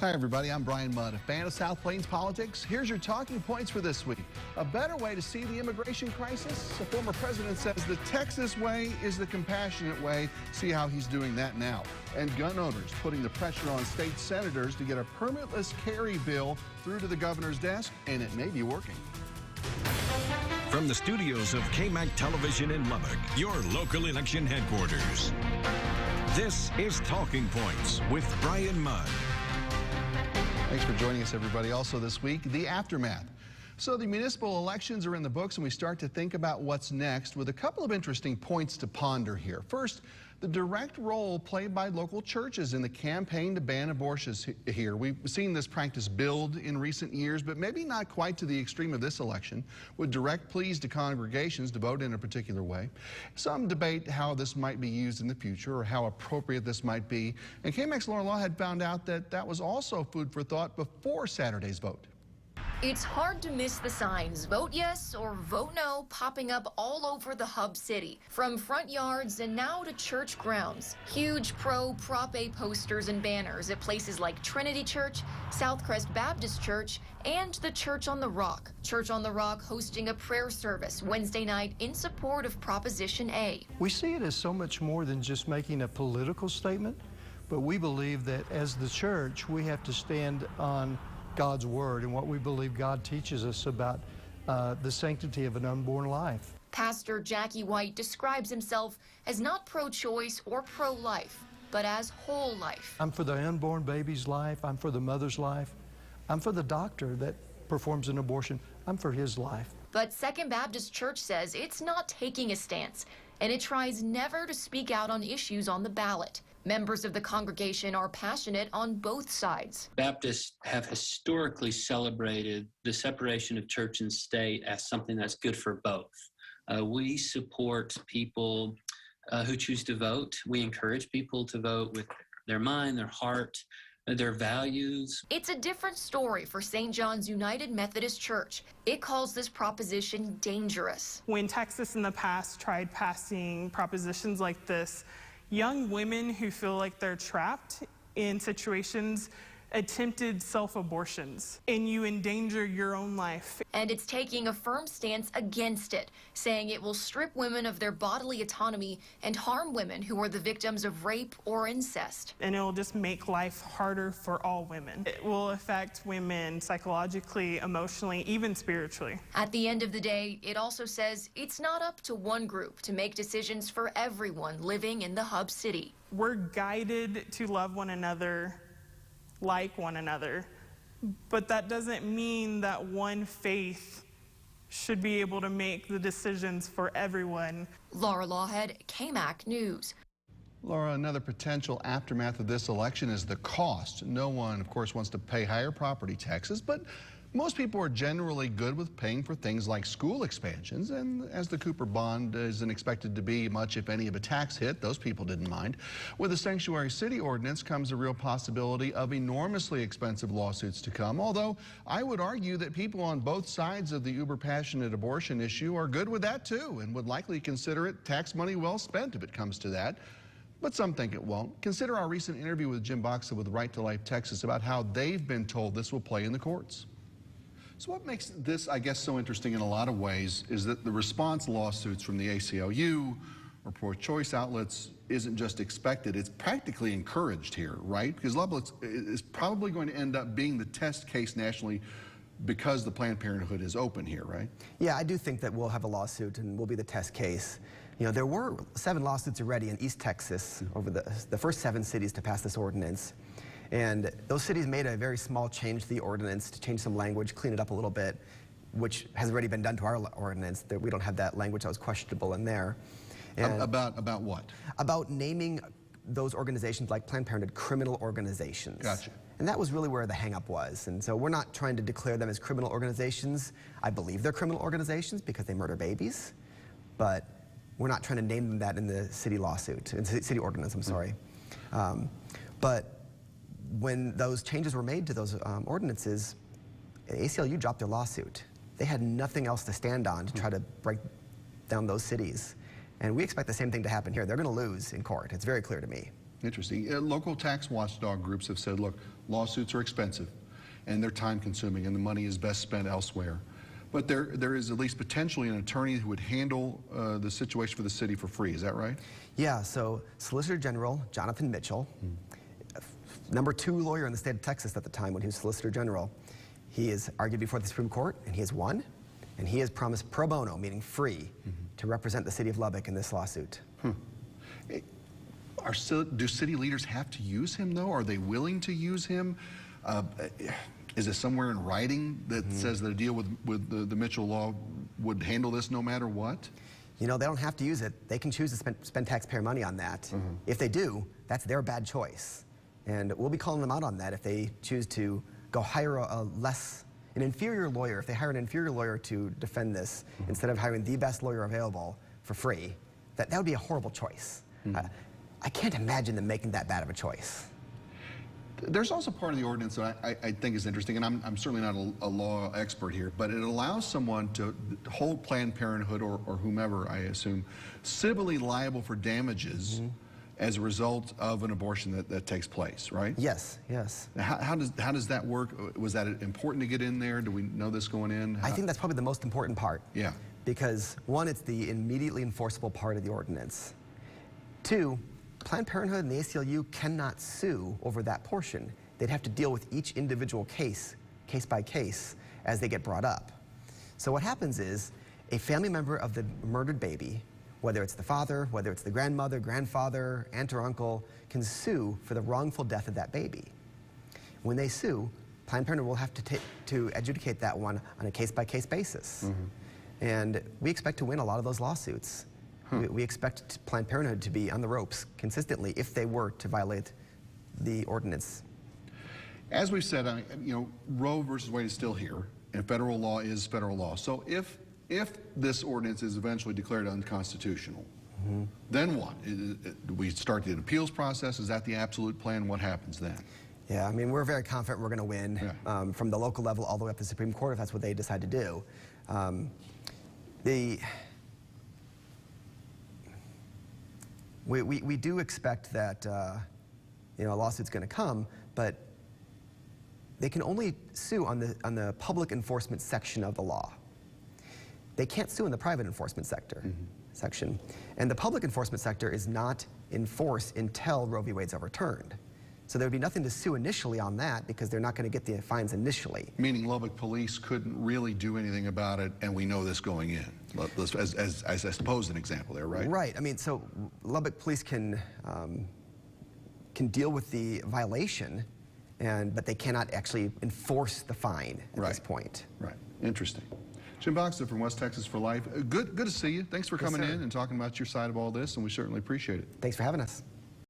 Hi, everybody. I'm Bryan Mudd, a fan of South Plains politics. Here's your talking points for this week. A better way to see the immigration crisis? The former president says the Texas way is the compassionate way. See how he's doing that now. And gun owners putting the pressure on state senators to get a permitless carry bill through to the governor's desk, and it may be working. From the studios of KAMC Television in Lubbock, your local election headquarters. This is Talking Points with Bryan Mudd. Thanks for joining us, everybody. Also this week, the aftermath. So the municipal elections are in the books, and we start to think about what's next with a couple of interesting points to ponder here. First, the direct role played by local churches in the campaign to ban abortions here. We've seen this practice build in recent years, but maybe not quite to the extreme of this election, with direct pleas to congregations to vote in a particular way. Some debate how this might be used in the future or how appropriate this might be. And KAMC's Laura Law had found out that that was also food for thought before Saturday's vote. It's hard to miss the signs, vote yes or vote no, popping up all over the hub city, from front yards and now to church grounds. Huge pro-Prop A posters and banners at places like Trinity Church, Southcrest Baptist Church, and the Church on the Rock. Church on the Rock hosting a prayer service Wednesday night in support of Proposition A. We see it as so much more than just making a political statement, but we believe that as the church, we have to stand on God's word and what we believe God teaches us about the sanctity of an unborn life. Pastor Jackie White describes himself as not pro-choice or pro-life, but as whole life. I'm for the unborn baby's life. I'm for the mother's life. I'm for the doctor that performs an abortion. I'm for his life. But Second Baptist Church says it's not taking a stance, and it tries never to speak out on issues on the ballot. Members of the congregation are passionate on both sides. Baptists have historically celebrated the separation of church and state as something that's good for both. We support people who choose to vote. We encourage people to vote with their mind, their heart, their values. It's a different story for St. John's United Methodist Church. It calls this proposition dangerous. When Texas in the past tried passing propositions like this, young women who feel like they're trapped in situations attempted self-abortions, and you endanger your own life. And it's taking a firm stance against it, saying it will strip women of their bodily autonomy and harm women who are the victims of rape or incest. And it will just make life harder for all women. It will affect women psychologically, emotionally, even spiritually. At the end of the day, it also says it's not up to one group to make decisions for everyone living in the hub city. We're guided to love one another like one another, but that doesn't mean that one faith should be able to make the decisions for everyone. Laura Lawhead, KAMC News. Laura, another potential aftermath of this election is the cost. No one, of course, wants to pay higher property taxes, but most people are generally good with paying for things like school expansions, and as the Cooper bond isn't expected to be much, if any, of a tax hit, those people didn't mind. With the sanctuary city ordinance comes a real possibility of enormously expensive lawsuits to come, although I would argue that people on both sides of the uber-passionate abortion issue are good with that too, and would likely consider it tax money well spent if it comes to that. But some think it won't. Consider our recent interview with Jim Boxa with Right to Life Texas about how they've been told this will play in the courts. So what makes this, I guess, so interesting in a lot of ways is that the response lawsuits from the ACLU or pro-choice outlets isn't just expected, it's practically encouraged here, right? Because Lubbock is probably going to end up being the test case nationally because the Planned Parenthood is open here, right? Yeah, I do think that we'll have a lawsuit and we'll be the test case. You know, there were 7 lawsuits already in East Texas over the first 7 cities to pass this ordinance. And those cities made a very small change to the ordinance to change some language, clean it up a little bit, which has already been done to our ordinance. That we don't have that language that was questionable in there. And about what? About naming those organizations like Planned Parenthood criminal organizations. Gotcha. And that was really where the hang-up was. And so we're not trying to declare them as criminal organizations. I believe they're criminal organizations because they murder babies, but we're not trying to name them that in the city lawsuit, in the city ordinance, I'm sorry. But when those changes were made to those ordinances, ACLU dropped their lawsuit. They had nothing else to stand on to try to break down those cities. And we expect the same thing to happen here. They're going to lose in court. It's very clear to me. Interesting. Local tax watchdog groups have said, look, lawsuits are expensive and they're time consuming and the money is best spent elsewhere. But there is at least potentially an attorney who would handle the situation for the city for free. Is that right? Yeah, so Solicitor General Jonathan Mitchell, number 2 lawyer in the state of Texas at the time when he was Solicitor General, he has argued before the Supreme Court and he has won, and he has promised pro bono, meaning free, to represent the city of Lubbock in this lawsuit. Do city leaders have to use him, though? Are they willing to use him? Is it somewhere in writing that says that a deal with the Mitchell law would handle this no matter what? You know, they don't have to use it. They can choose to spend taxpayer money on that. If they do, that's their bad choice. And we'll be calling them out on that if they choose to go hire an inferior lawyer. If they hire an inferior lawyer to defend this instead of hiring the best lawyer available for free, that would be a horrible choice. I can't imagine them making that bad of a choice. There's also part of the ordinance that I think is interesting, and I'm certainly not a law expert here, but it allows someone to hold Planned Parenthood or whomever, I assume, civilly liable for damages as a result of an abortion that takes place, right? Yes, yes. How does that work? Was that important to get in there? Do we know this going in? I think that's probably the most important part. Yeah. Because 1, it's the immediately enforceable part of the ordinance. 2, Planned Parenthood and the ACLU cannot sue over that portion. They'd have to deal with each individual case by case, as they get brought up. So what happens is a family member of the murdered baby, whether it's the father, whether it's the grandmother, grandfather, aunt or uncle, can sue for the wrongful death of that baby. When they sue, Planned Parenthood will have to adjudicate that one on a case-by-case basis. And we expect to win a lot of those lawsuits. We expect Planned Parenthood to be on the ropes consistently if they were to violate the ordinance. As we've said, you know, Roe versus Wade is still here, and federal law is federal law. So if this ordinance is eventually declared unconstitutional, then what? Do we start the appeals process? Is that the absolute plan? What happens then? Yeah, I mean, we're very confident we're going to win from the local level all the way up to the Supreme Court if that's what they decide to do. We do expect that you know, a lawsuit's going to come, but they can only sue on the public enforcement section of the law. They can't sue in the private enforcement section. And the public enforcement sector is not in force until Roe v. Wade's overturned. So there would be nothing to sue initially on that because they're not going to get the fines initially. Meaning Lubbock police couldn't really do anything about it, and we know this going in, as I suppose an example there, right? Right. I mean, so Lubbock police can deal with the violation, but they cannot actually enforce the fine at this point. Right. Interesting. Jim Boxer from West Texas for Life. Good to see you. Thanks for coming in and talking about your side of all this, and we certainly appreciate it. Thanks for having us.